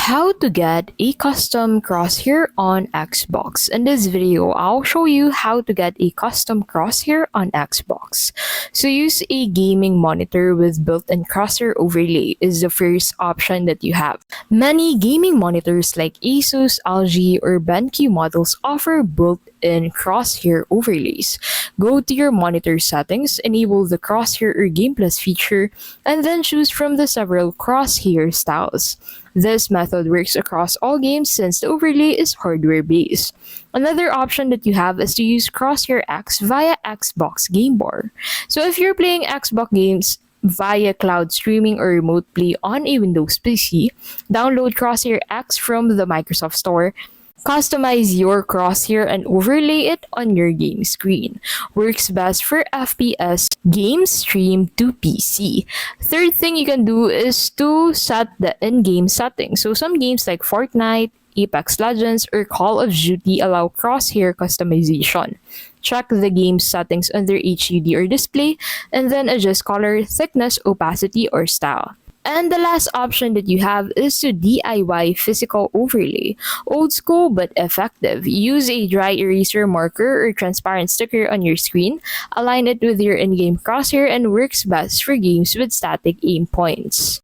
How to get a custom crosshair on Xbox. In this video, I'll show you how to get a custom crosshair on Xbox. So use a gaming monitor with built-in crosshair overlay is the first option that you have. Many gaming monitors like Asus, LG, or BenQ models offer built-in crosshair overlays. Go to your monitor settings, enable the crosshair or game plus feature, and then choose from the several crosshair styles. This method works across all games since the overlay is hardware-based. Another option that you have is to use Crosshair X via Xbox Game Bar. So if you're playing Xbox games via cloud streaming or remote play on a Windows PC, download Crosshair X from the Microsoft Store. Customize your crosshair and overlay it on your game screen. Works best for FPS games streamed to PC. Third thing you can do is to set the in-game settings. So some games like Fortnite, Apex Legends, or Call of Duty allow crosshair customization. Check the game settings under HUD or display, and then adjust color, thickness, opacity, or style. And the last option that you have is to DIY physical overlay. Old school but effective. Use a dry eraser marker or transparent sticker on your screen. Align it with your in-game crosshair and works best for games with static aim points.